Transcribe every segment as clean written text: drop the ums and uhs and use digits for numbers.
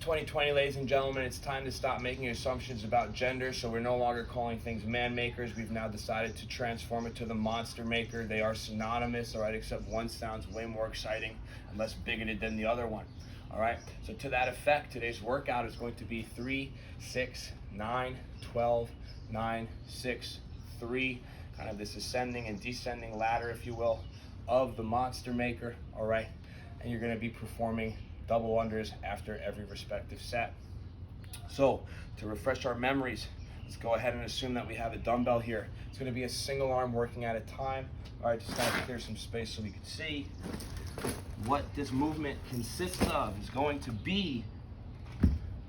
2020, ladies and gentlemen. It's time to stop making assumptions about gender. So we're no longer calling things man makers. We've now decided to transform it to the monster maker. They are synonymous, all right, except one sounds way more exciting and less bigoted than the other one. All right, so to that effect, today's workout is going to be 3, 6, 9, 12, 9, 6, 3, kind of this ascending and descending ladder, if you will, of the monster maker. All right, and you're going to be performing double unders after every respective set. So to refresh our memories, let's go ahead and assume that we have a dumbbell here. It's going to be a single arm working at a time. All right, just kind of clear some space so we can see. What this movement consists of is going to be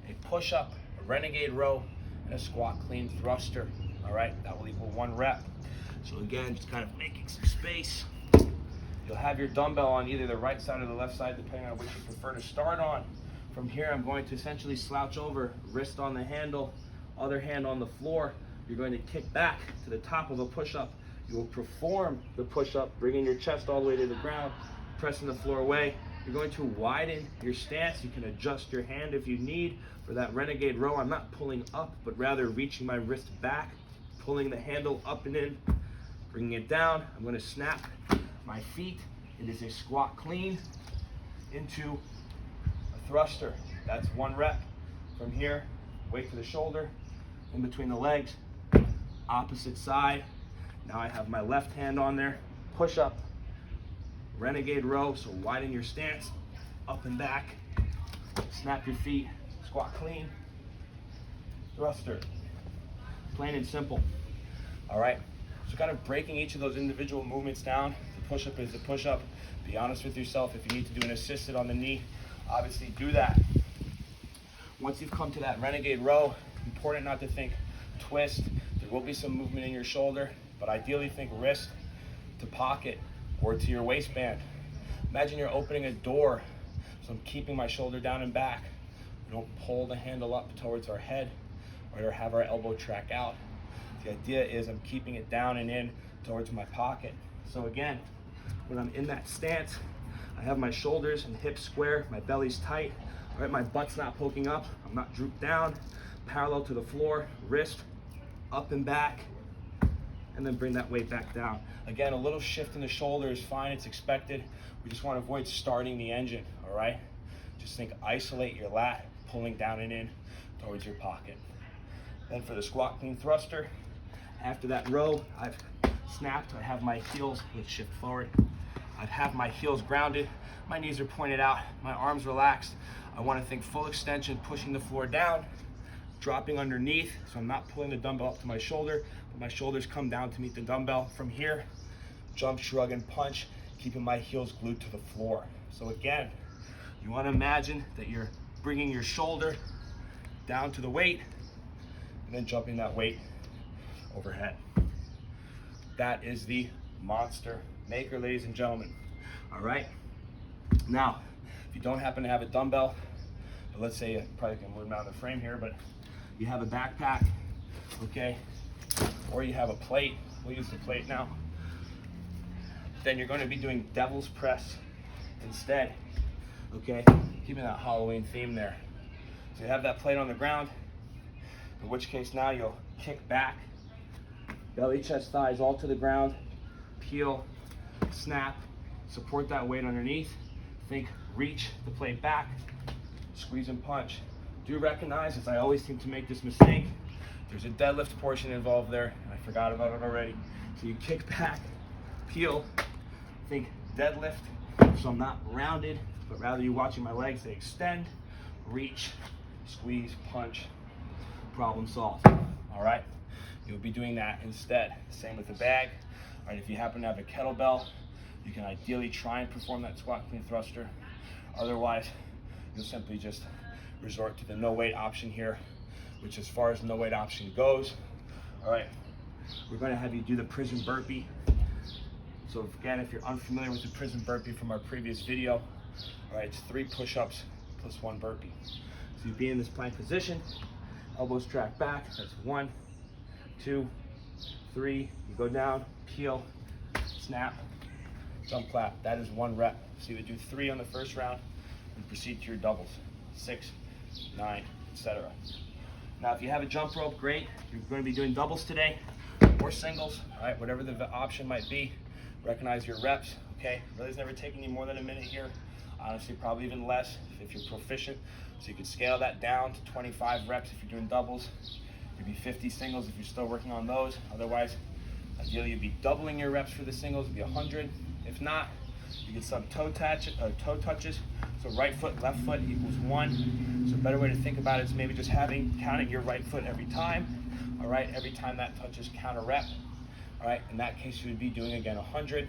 a push-up, a renegade row, and a squat clean thruster. All right, that will equal 1 rep. So again, just kind of making some space. You'll have your dumbbell on either the right side or the left side, depending on which you prefer to start on. From here, I'm going to essentially slouch over, wrist on the handle, other hand on the floor. You're going to kick back to the top of a push-up. You will perform the push-up, bringing your chest all the way to the ground, pressing the floor away. You're going to widen your stance. You can adjust your hand if you need. For that renegade row, I'm not pulling up, but rather reaching my wrist back, pulling the handle up and in, bringing it down. I'm going to snap my feet. It is a squat clean into a thruster. That's 1 rep. From here, weight to the shoulder, in between the legs, opposite side. Now I have my left hand on there, push up, renegade row, so widen your stance, up and back, snap your feet, squat clean, thruster. Plain and simple. All right, so kind of breaking each of those individual movements down. The push-up is the push-up. Be honest with yourself. If you need to do an assisted on the knee, obviously do that. Once you've come to that renegade row, important not to think twist. There will be some movement in your shoulder, but ideally think wrist to pocket or to your waistband. Imagine you're opening a door, so I'm keeping my shoulder down and back. We don't pull the handle up towards our head or have our elbow track out. The idea is I'm keeping it down and in towards my pocket. So again, when I'm in that stance, I have my shoulders and hips square, my belly's tight, all right, my butt's not poking up, I'm not drooped down, parallel to the floor, wrist up and back, and then bring that weight back down. Again, a little shift in the shoulder is fine, it's expected. We just want to avoid starting the engine, all right? Just think isolate your lat, pulling down and in towards your pocket. Then for the squat clean thruster, after that row, I've snapped, I have my heels, let's shift forward. I have my heels grounded, my knees are pointed out, my arms relaxed. I want to think full extension, pushing the floor down, dropping underneath, so I'm not pulling the dumbbell up to my shoulder, but my shoulders come down to meet the dumbbell. From here, jump, shrug, and punch, keeping my heels glued to the floor. So again, you want to imagine that you're bringing your shoulder down to the weight, and then jumping that weight overhead. That is the monster maker, ladies and gentlemen. All right. Now, if you don't happen to have a dumbbell, but let's say you probably can move down the frame here, but you have a backpack, okay, or you have a plate. We'll use the plate now. Then you're going to be doing devil's press instead, okay? Keeping that Halloween theme there. So you have that plate on the ground, in which case now you'll kick back, belly, chest, thighs all to the ground, peel, snap, support that weight underneath. Think reach the plate back, squeeze and punch. Do recognize, as I always seem to make this mistake, there's a deadlift portion involved there. I forgot about it already. So you kick back, peel, think deadlift. So I'm not rounded, but rather you're watching my legs. They extend, reach, squeeze, punch, problem solved. All right, you'll be doing that instead. Same with the bag. All right, if you happen to have a kettlebell, you can ideally try and perform that squat clean thruster. Otherwise, you'll simply just resort to the no weight option here, which as far as no weight option goes, all right, we're going to have you do the prison burpee. So again, if you're unfamiliar with the prison burpee from our previous video, all right, it's 3 push-ups plus 1 burpee. So you be in this plank position, elbows track back, that's 1, 2, 3, you go down, peel, snap, jump clap. That is 1 rep. So you would do 3 on the first round and proceed to your doubles. 6, 9, etc. Now, if you have a jump rope, great. You're going to be doing doubles today or singles, all right? Whatever the option might be, recognize your reps, okay? Really, it's never taking you more than a minute here. Honestly, probably even less if you're proficient. So you could scale that down to 25 reps if you're doing doubles. Maybe 50 singles if you're still working on those. Otherwise, ideally, you'd be doubling your reps for the singles. It'd be 100. If not, you get some toe touches. So right foot, left foot equals 1. So a better way to think about it is maybe just counting your right foot every time. All right, every time that touches, count a rep. All right, in that case, you would be doing again 100.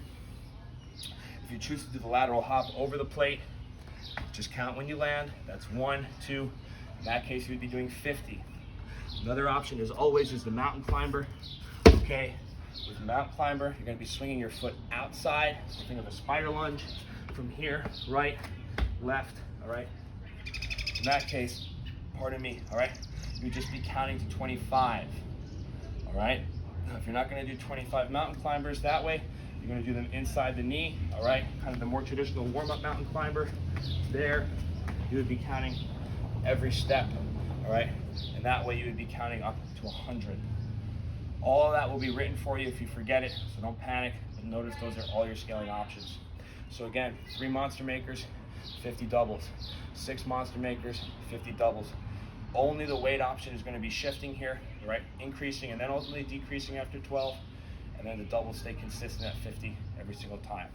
If you choose to do the lateral hop over the plate, just count when you land. That's 1, 2. In that case, you would be doing 50. Another option is always the mountain climber. Okay, with the mountain climber, you're going to be swinging your foot outside. So think of a spider lunge from here, right, left. All right. In that case, pardon me. All right, you would just be counting to 25. All right. Now, if you're not going to do 25 mountain climbers that way, you're going to do them inside the knee. All right, kind of the more traditional warm-up mountain climber. There, you would be counting every step. All right, and that way you would be counting up to 100. All of that will be written for you if you forget it, so don't panic. But notice those are all your scaling options. So again, 3 monster makers, 50 doubles. 6 monster makers, 50 doubles. Only the weight option is going to be shifting here, right? Increasing and then ultimately decreasing after 12. And then the doubles stay consistent at 50 every single time.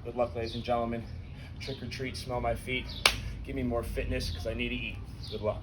Good luck, ladies and gentlemen. Trick or treat, smell my feet. Give me more fitness because I need to eat. Good luck.